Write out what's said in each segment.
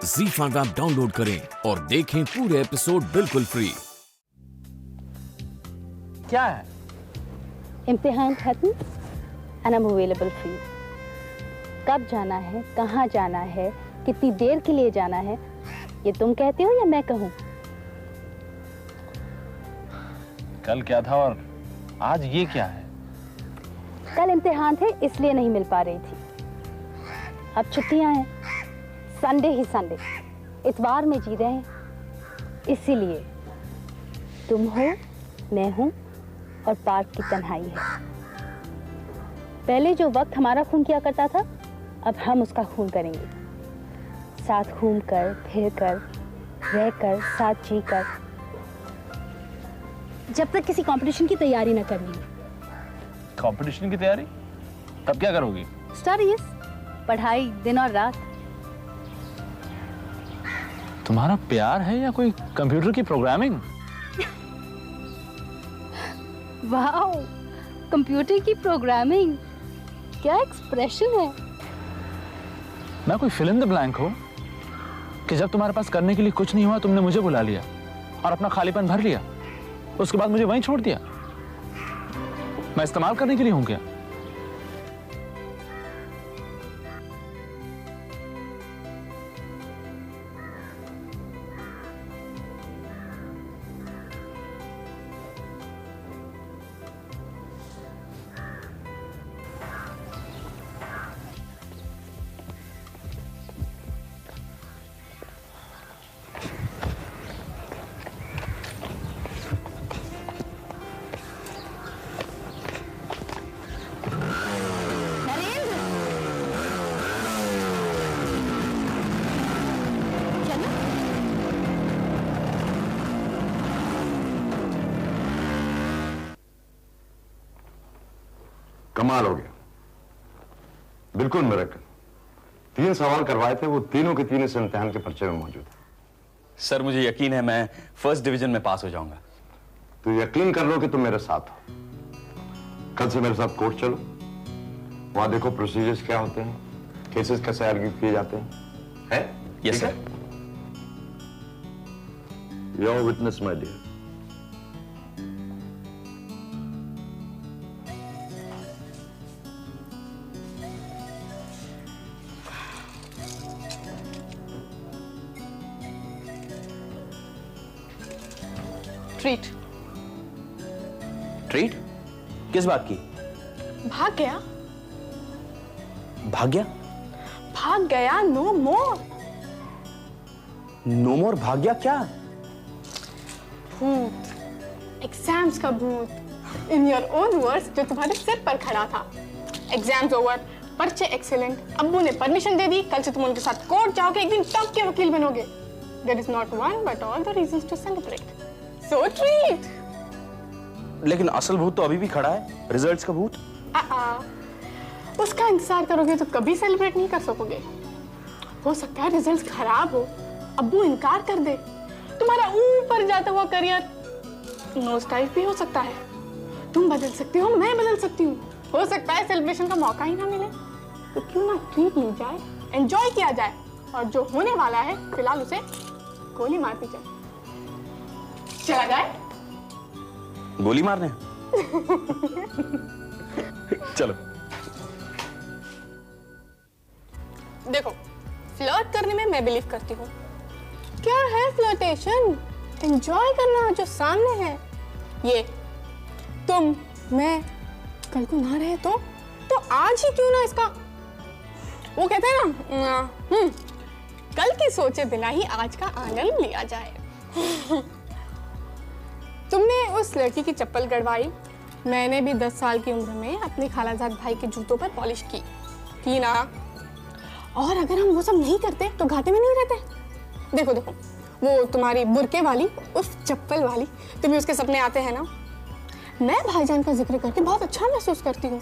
ZEE5 app download करें और देखें पूरे एपिसोड बिल्कुल फ्री। क्या है? इम्तिहान खत्म and I'm available for you. कब जाना है, कहाँ जाना है, कितनी देर के लिए जाना है, ये तुम कहते हो या मैं कहूँ? कल क्या था और आज ये क्या है? कल इम्तिहान थे इसलिए नहीं मिल पा रही थी। अब छुट्टियाँ हैं, संडे ही संडे, इतवार में जी रहे हैं, इसीलिए तुम हो, मैं हूँ और पार्क की तन्हाई है। पहले जो वक्त हमारा खून किया करता था, अब हम उसका खून करेंगे। साथ घूमकर, फिरकर, रहकर, साथ जीकर, जब तक किसी कंपटीशन की तैयारी न करनी। कंपटीशन की तैयारी? तब क्या करोगी? स्टडीज, पढ़ाई दिन और रात। तुम्हारा प्यार है या कोई कंप्यूटर की प्रोग्रामिंग? वाओ, कंप्यूटर की प्रोग्रामिंग, क्या एक्सप्रेशन है। मैं कोई फिल इन द ब्लैंक हो कि जब तुम्हारे पास करने के लिए कुछ नहीं हुआ तुमने मुझे बुला लिया और अपना खालीपन भर लिया, उसके बाद मुझे वहीं छोड़ दिया। मैं इस्तेमाल करने के लिए हूं क्या? कमाल हो गया, बिल्कुल मिरेकल। 3 सवाल करवाए थे, वो तीनों के तीनों इस इम्तिहान के पर्चे में मौजूद है। सर मुझे यकीन है मैं फर्स्ट डिवीजन में पास हो जाऊंगा। तो यकीन कर लो कि तुम मेरे साथ हो। कल से मेरे साथ कोर्ट चलो, वहां देखो प्रोसीजर्स क्या होते हैं, केसेस कैसे आर्ग्यू किए जाते हैं। है? Yes sir. Your witness my dear. Treat. Treat? किस बात की? भाग गया। भाग गया? भाग गया, नो मोर। नो मोर भाग गया क्या? भूत, एग्जाम्स का भूत। इन योर ओन वर्ड्स, जो तुम्हारे सिर पर खड़ा था। एग्जाम्स ओवर, पर्चे एक्सीलेंट, अब्बू ने परमिशन दे दी, कल से तुम उनके साथ कोर्ट जाओगे, एक दिन टॉप के वकील बनोगे। There is not one but all the reasons to celebrate. So treat. लेकिन असल भूत तो अभी भी खड़ा है, रिजल्ट्स का भूत। उसका इंतजार करोगे तो कभी सेलिब्रेट नहीं कर सकोगे। हो सकता है रिजल्ट्स खराब हो, अब्बू इनकार कर दे, तुम्हारा ऊपर जाता हुआ करियर नोज टाइप भी हो सकता है। तुम बदल सकती हो, मैं बदल सकती हूँ। हो सकता है सेलिब्रेशन का मौका ही ना मिले, तो क्यों ना ट्रीट ली जाए, एंजॉय किया जाए, और जो होने वाला है फिलहाल उसे गोली मारती जाए। चला जाए? गोली मारने? चलो। देखो, फ्लर्ट करने में मैं बिलीव करती हूँ। क्या है फ्लर्टेशन? एंजॉय करना जो सामने है। ये तुम, मैं कल को ना रहे तो आज ही क्यों ना इसका, वो कहते हैं ना, कल की सोचे बिना ही आज का आनंद लिया जाए। तुमने उस लड़की की चप्पल गड़वाई, मैंने भी 10 साल की उम्र में अपने खालाजाद भाई के जूतों पर पॉलिश की ना। और अगर हम वो सब नहीं करते तो घाटे में नहीं रहते। देखो देखो, वो तुम्हारी बुरके वाली, उस चप्पल वाली, तुम्हें उसके सपने आते हैं ना। मैं भाईजान का जिक्र करके बहुत अच्छा महसूस करती हूँ,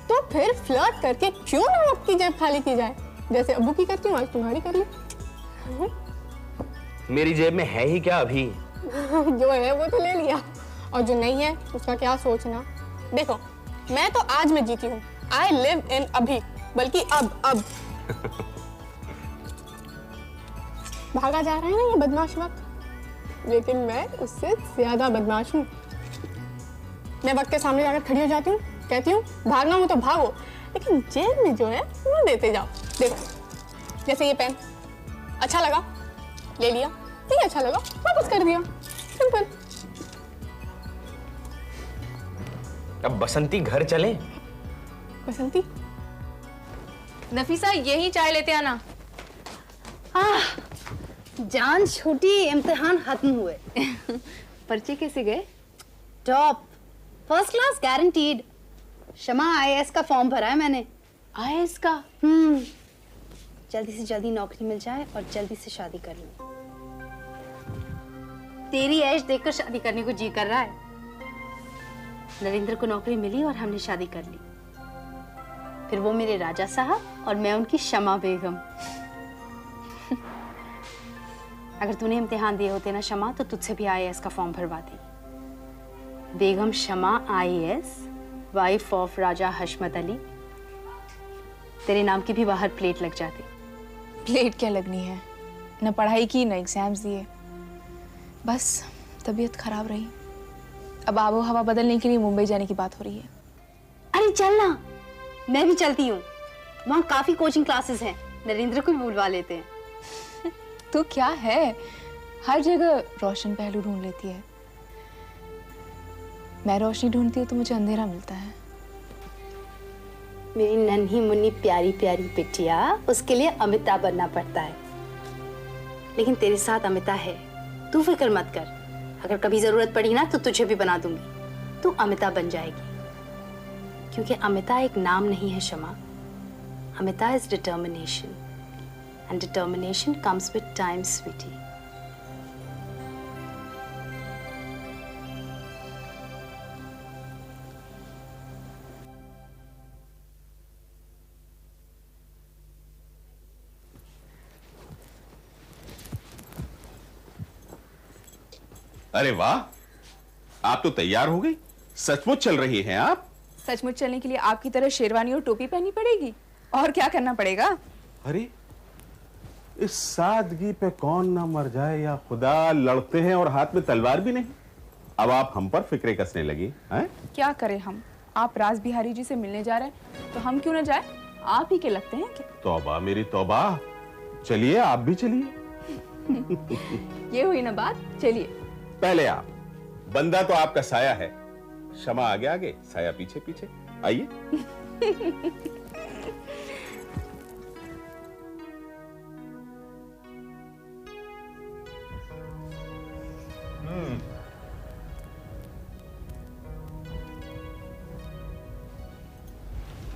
तो फिर फ्लर्ट करके क्यों ना आपकी जेब खाली की जाए, जैसे अब्बू की करती हूँ, आज तुम्हारी कर ली। मेरी जेब में है ही क्या अभी? जो है वो तो ले लिया, और जो नहीं है उसका क्या सोचना। देखो, मैं तो आज में जीती हूँ, आई लिव इन अभी, बल्कि अब भागा जा रहा है ना ये बदमाश वक्त, लेकिन मैं उससे ज्यादा बदमाश हूँ। मैं वक्त के सामने जाकर खड़ी हो जाती हूँ, कहती हूँ भागना हो तो भागो, लेकिन जेब में जो है वो देते जाओ। देखो जैसे ये पेन अच्छा लगा ले लिया, नहीं अच्छा लगा वापस कर दिया, सिंपल। अब बसंती घर चले। बसंती नफीसा यही चाय लेते आना। जान छूटी, इम्तिहान खत्म हुए। पर्चे कैसे गए? Top, first class guaranteed. Shama IAS का फॉर्म भरा है मैंने। आईएएस का? जल्दी से जल्दी नौकरी मिल जाए और जल्दी से शादी कर लूं। तेरी ऐश देखकर शादी करने को जी कर रहा है। नरेंद्र को नौकरी मिली और हमने शादी कर ली। फिर वो मेरे राजा साहब और मैं उनकी शमा बेगम। अगर तूने इम्तिहान दिए होते ना शमा, तो तुझसे भी आईएएस का फॉर्म भरवाती। Begum Shama IAS, wife of Raja Hashmat Ali. तेरे नाम की भी बाहर प्लेट लग जाती। प्लेट क्या लगनी है, न पढ़ाई की न एग्जाम्स दिए, बस तबीयत खराब रही। अब आबो हवा बदलने के लिए मुंबई जाने की बात हो रही है। अरे चलना, मैं भी चलती हूँ। वहाँ काफी कोचिंग क्लासेस हैं, नरेंद्र को भी बुलवा लेते हैं। तो क्या है, हर जगह रोशन पहलू ढूंढ लेती है। मैं रोशनी ढूंढती हूँ तो मुझे अंधेरा मिलता है। मेरी नन्ही मुन्नी प्यारी प्यारी बिटिया, उसके लिए अमिताभ बनना पड़ता है। लेकिन तेरे साथ अमिता है, तू फिक्र मत कर। अगर कभी जरूरत पड़ी ना तो तुझे भी बना दूंगी, तू अमिता बन जाएगी। क्योंकि अमिता एक नाम नहीं है Shama, Amita is determination, and determination comes with time sweetie. अरे वाह, आप तो तैयार हो गई। सचमुच चल रही हैं आप? सचमुच चलने के लिए आपकी तरह शेरवानी और टोपी पहननी पड़ेगी, और क्या करना पड़ेगा? अरे इस सादगी पे कौन ना मर जाए या खुदा, लड़ते हैं और हाथ में तलवार भी नहीं। अब आप हम पर फिक्रे कसने लगी हैं? क्या करें हम, आप राज बिहारी जी से मिलने जा रहे हैं तो हम क्यों ना जाए? आप ही के लगते हैं क्या? तौबा मेरी तौबा, चलिए आप भी चलिए। ये हुई ना बात, चलिए। पहले आप, बंदा तो आपका साया है, शमा आगे आगे साया पीछे पीछे, आइए।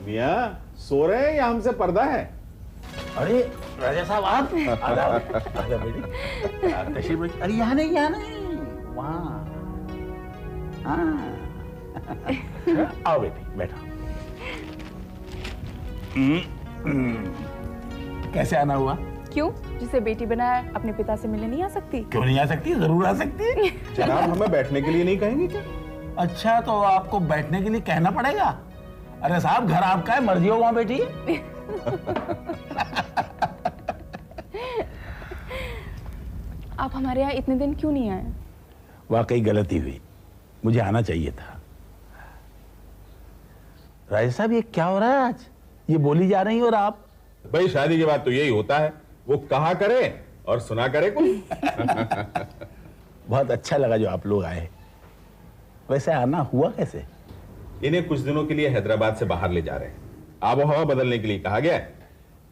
मियां सो रहे हैं या हमसे पर्दा है? अरे राजा साहब आप आजा बेटी, तशरीफ रखिए। अरे यहाँ नहीं, वहाँ। हाँ। आओ बेटी बैठो। कैसे आना हुआ? क्यों, जिसे बेटी बनाया अपने पिता से मिलने नहीं आ सकती? क्यों नहीं आ सकती, जरूर आ सकती है। जनाब हमें बैठने के लिए नहीं कहेंगे क्या? अच्छा तो आपको बैठने के लिए कहना पड़ेगा। अरे साहब घर आपका है, मर्जी हो वहां बेटी। आप हमारे यहाँ इतने दिन क्यों नहीं आए? वाकई गलती हुई, मुझे आना चाहिए था। राजा साहब ये क्या हो रहा है आज? ये बोली जा रही और आप? भाई शादी के बाद तो यही होता है, वो कहा करे और सुना करे कोई। बहुत अच्छा लगा जो आप लोग आए। वैसे आना हुआ कैसे? इन्हें कुछ दिनों के लिए हैदराबाद से बाहर ले जा रहे हैं, आबो हवा बदलने के लिए कहा गया है।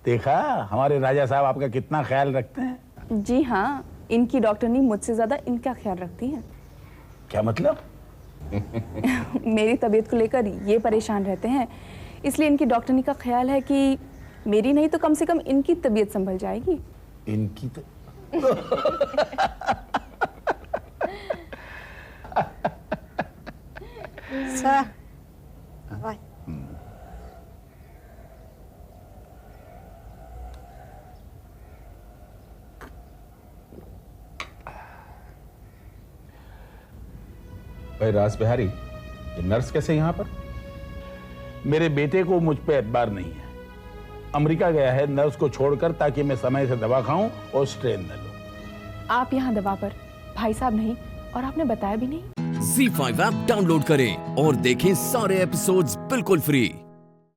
देखा हमारे राजा साहब आपका कितना ख्याल रखते हैं। जी हाँ, इनकी डॉक्टरनी मुझसे ज्यादा इनका ख्याल रखती है। क्या मतलब? मेरी तबीयत को लेकर ये परेशान रहते हैं, इसलिए इनकी डॉक्टरनी का ख्याल है कि मेरी नहीं तो कम से कम इनकी तबीयत संभल जाएगी। इनकी तो सर भाई राज बिहारी, ये नर्स कैसे यहाँ पर? मेरे बेटे को मुझ पे एतबार नहीं है। अमेरिका गया है नर्स को छोड़कर, ताकि मैं समय से दवा खाऊं और स्ट्रेन न लूं। आप यहाँ दवा पर, भाई साहब नहीं, और आपने बताया भी नहीं। ZEE5 ऐप डाउनलोड करें और देखें सारे एपिसोड्स बिल्कुल फ्री।